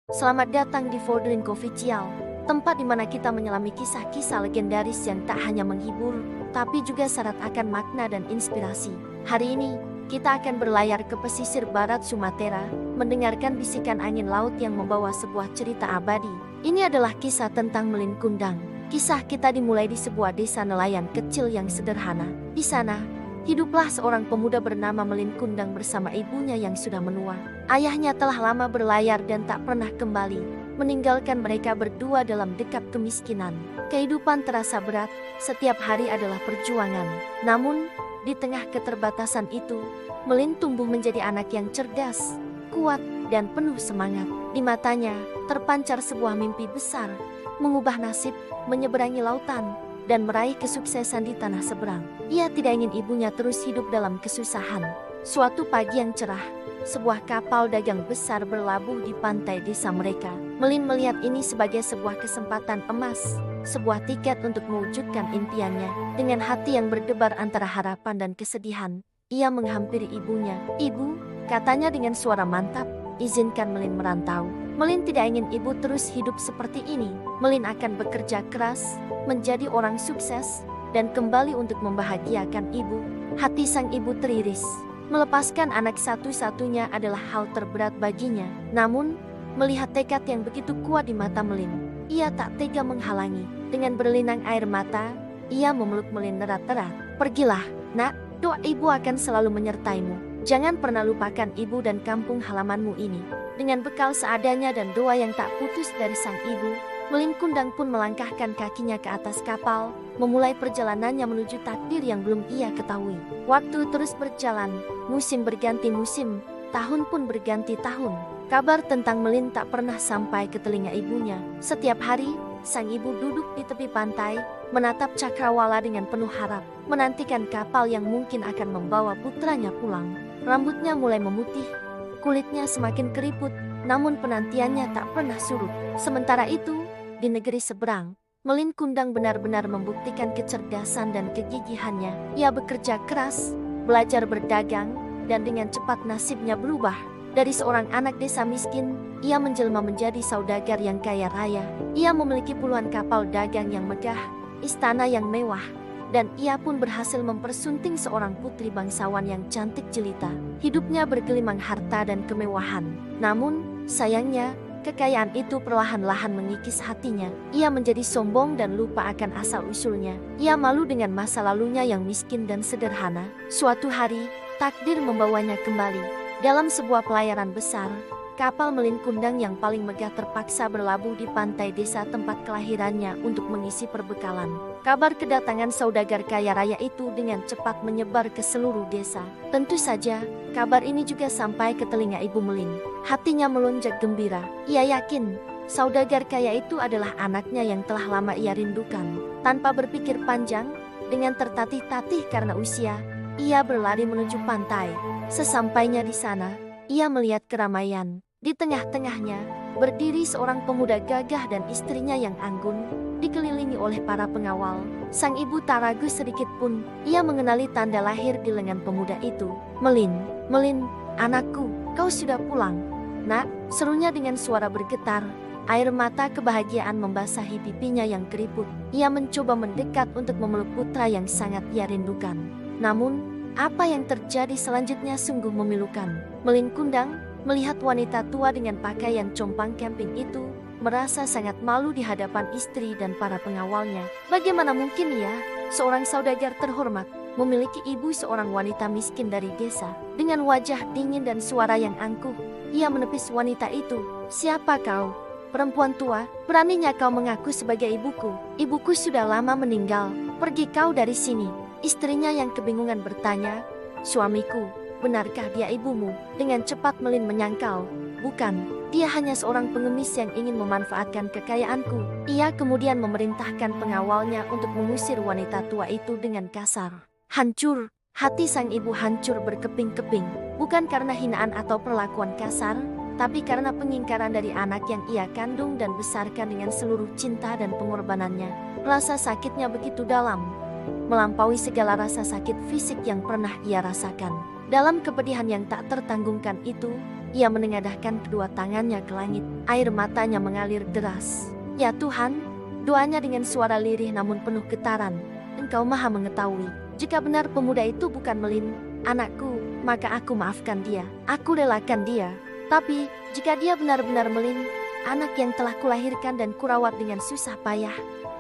Selamat datang di Fordring Official, tempat di mana kita menyelami kisah-kisah legendaris yang tak hanya menghibur, tapi juga syarat akan makna dan inspirasi. Hari ini, kita akan berlayar ke pesisir barat Sumatera, mendengarkan bisikan angin laut yang membawa sebuah cerita abadi. Ini adalah kisah tentang Melin Kundang. Kisah kita dimulai di sebuah desa nelayan kecil yang sederhana. Di sana, hiduplah seorang pemuda bernama Melin Kundang bersama ibunya yang sudah menua. Ayahnya telah lama berlayar dan tak pernah kembali, meninggalkan mereka berdua dalam dekap kemiskinan. Kehidupan terasa berat, setiap hari adalah perjuangan. Namun, di tengah keterbatasan itu, Melin tumbuh menjadi anak yang cerdas, kuat, dan penuh semangat. Di matanya, terpancar sebuah mimpi besar, mengubah nasib, menyeberangi lautan, dan meraih kesuksesan di tanah seberang. Ia tidak ingin ibunya terus hidup dalam kesusahan. Suatu pagi yang cerah, sebuah kapal dagang besar berlabuh di pantai desa mereka. Melin melihat ini sebagai sebuah kesempatan emas, sebuah tiket untuk mewujudkan impiannya. Dengan hati yang berdebar antara harapan dan kesedihan, ia menghampiri ibunya. "Ibu," katanya dengan suara mantap, "izinkan Melin merantau." Melin tidak ingin ibu terus hidup seperti ini. Melin akan bekerja keras, menjadi orang sukses, dan kembali untuk membahagiakan ibu. Hati sang ibu teriris. Melepaskan anak satu-satunya adalah hal terberat baginya. Namun, melihat tekad yang begitu kuat di mata Melin, ia tak tega menghalangi. Dengan berlinang air mata, ia memeluk Melin erat-erat. "Pergilah, nak, doa ibu akan selalu menyertaimu. Jangan pernah lupakan ibu dan kampung halamanmu ini." Dengan bekal seadanya dan doa yang tak putus dari sang ibu, Melin Kundang pun melangkahkan kakinya ke atas kapal, memulai perjalanannya menuju takdir yang belum ia ketahui. Waktu terus berjalan, musim berganti musim, tahun pun berganti tahun. Kabar tentang Melin tak pernah sampai ke telinga ibunya. Setiap hari, sang ibu duduk di tepi pantai, menatap cakrawala dengan penuh harap, menantikan kapal yang mungkin akan membawa putranya pulang. Rambutnya mulai memutih, kulitnya semakin keriput, namun penantiannya tak pernah surut. Sementara itu, di negeri seberang, Melin Kundang benar-benar membuktikan kecerdasan dan kegigihannya. Ia bekerja keras, belajar berdagang, dan dengan cepat nasibnya berubah. Dari seorang anak desa miskin, ia menjelma menjadi saudagar yang kaya raya. Ia memiliki puluhan kapal dagang yang megah, istana yang mewah, dan ia pun berhasil mempersunting seorang putri bangsawan yang cantik jelita. Hidupnya bergelimang harta dan kemewahan. Namun, sayangnya, kekayaan itu perlahan-lahan mengikis hatinya. Ia menjadi sombong dan lupa akan asal-usulnya. Ia malu dengan masa lalunya yang miskin dan sederhana. Suatu hari, takdir membawanya kembali. Dalam sebuah pelayaran besar, kapal Melin Kundang yang paling megah terpaksa berlabuh di pantai desa tempat kelahirannya untuk mengisi perbekalan. Kabar kedatangan saudagar kaya raya itu dengan cepat menyebar ke seluruh desa. Tentu saja, kabar ini juga sampai ke telinga ibu Melin. Hatinya melonjak gembira. Ia yakin, saudagar kaya itu adalah anaknya yang telah lama ia rindukan. Tanpa berpikir panjang, dengan tertatih-tatih karena usia, ia berlari menuju pantai. Sesampainya di sana, ia melihat keramaian. Di tengah-tengahnya, berdiri seorang pemuda gagah dan istrinya yang anggun, dikelilingi oleh para pengawal. Sang ibu tak ragu sedikit pun, ia mengenali tanda lahir di lengan pemuda itu. "Melin, Melin, anakku, kau sudah pulang." "Nak," serunya dengan suara bergetar. Air mata kebahagiaan membasahi pipinya yang keriput. Ia mencoba mendekat untuk memeluk putra yang sangat ia rindukan. Namun, apa yang terjadi selanjutnya sungguh memilukan. Melin Kundang melihat wanita tua dengan pakaian compang camping itu, merasa sangat malu di hadapan istri dan para pengawalnya. Bagaimana mungkin ia, seorang saudagar terhormat, memiliki ibu seorang wanita miskin dari desa? Dengan wajah dingin dan suara yang angkuh, ia menepis wanita itu. "Siapa kau? Perempuan tua, beraninya kau mengaku sebagai ibuku? Ibuku sudah lama meninggal, pergi kau dari sini." Istrinya yang kebingungan bertanya, "Suamiku, benarkah dia ibumu?" Dengan cepat Melin menyangkal, "Bukan, dia hanya seorang pengemis yang ingin memanfaatkan kekayaanku." Ia kemudian memerintahkan pengawalnya untuk mengusir wanita tua itu dengan kasar. Hancur, hati sang ibu hancur berkeping-keping, bukan karena hinaan atau perlakuan kasar, tapi karena pengingkaran dari anak yang ia kandung dan besarkan dengan seluruh cinta dan pengorbanannya. Rasa sakitnya begitu dalam, melampaui segala rasa sakit fisik yang pernah ia rasakan. Dalam kepedihan yang tak tertanggungkan itu, ia menengadahkan kedua tangannya ke langit. Air matanya mengalir deras. Ya Tuhan, doanya dengan suara lirih namun penuh getaran. Engkau maha mengetahui. Jika benar pemuda itu bukan Melin, anakku, maka aku maafkan dia. Aku relakan dia. Tapi, jika dia benar-benar Melin, anak yang telah kulahirkan dan kurawat dengan susah payah,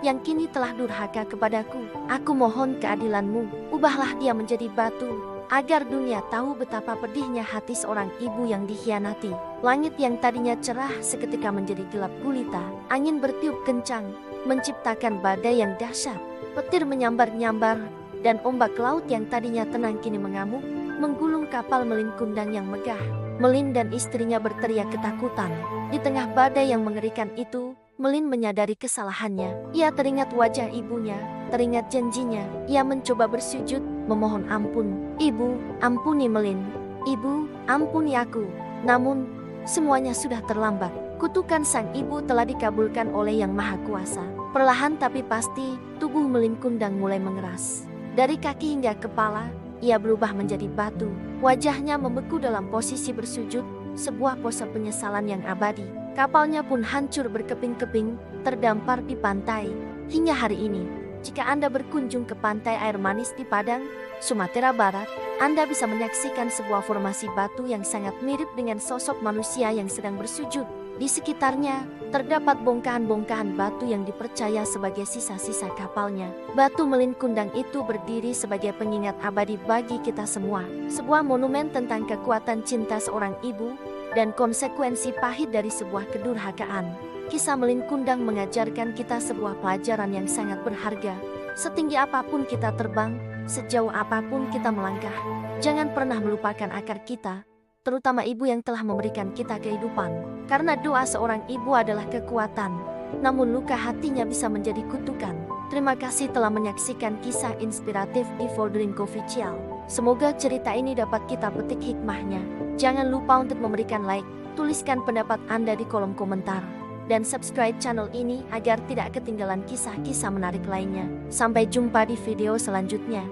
yang kini telah durhaka kepadaku, aku mohon keadilanmu, ubahlah dia menjadi batu, agar dunia tahu betapa pedihnya hati seorang ibu yang dikhianati. Langit yang tadinya cerah seketika menjadi gelap gulita, angin bertiup kencang, menciptakan badai yang dahsyat, petir menyambar-nyambar, dan ombak laut yang tadinya tenang kini mengamuk, menggulung kapal Melin Kundang yang megah. Melin dan istrinya berteriak ketakutan. Di tengah badai yang mengerikan itu, Melin menyadari kesalahannya. Ia teringat wajah ibunya, teringat janjinya. Ia mencoba bersujud, memohon ampun. Ibu, ampuni Melin. Ibu, ampuni aku. Namun, semuanya sudah terlambat. Kutukan sang ibu telah dikabulkan oleh Yang Maha Kuasa. Perlahan tapi pasti, tubuh Melin Kundang mulai mengeras. Dari kaki hingga kepala, ia berubah menjadi batu. Wajahnya membeku dalam posisi bersujud, sebuah pose penyesalan yang abadi. Kapalnya pun hancur berkeping-keping, terdampar di pantai. Hingga hari ini, jika Anda berkunjung ke pantai air manis di Padang, Sumatera Barat, Anda bisa menyaksikan sebuah formasi batu yang sangat mirip dengan sosok manusia yang sedang bersujud. Di sekitarnya, terdapat bongkahan-bongkahan batu yang dipercaya sebagai sisa-sisa kapalnya. Batu Melin Kundang itu berdiri sebagai pengingat abadi bagi kita semua. Sebuah monumen tentang kekuatan cinta seorang ibu dan konsekuensi pahit dari sebuah kedurhakaan. Kisah Melin Kundang mengajarkan kita sebuah pelajaran yang sangat berharga. Setinggi apapun kita terbang, sejauh apapun kita melangkah, jangan pernah melupakan akar kita, terutama ibu yang telah memberikan kita kehidupan. Karena doa seorang ibu adalah kekuatan, namun luka hatinya bisa menjadi kutukan. Terima kasih telah menyaksikan kisah inspiratif di Foldering Official. Semoga cerita ini dapat kita petik hikmahnya. Jangan lupa untuk memberikan like, tuliskan pendapat Anda di kolom komentar, dan subscribe channel ini agar tidak ketinggalan kisah-kisah menarik lainnya. Sampai jumpa di video selanjutnya.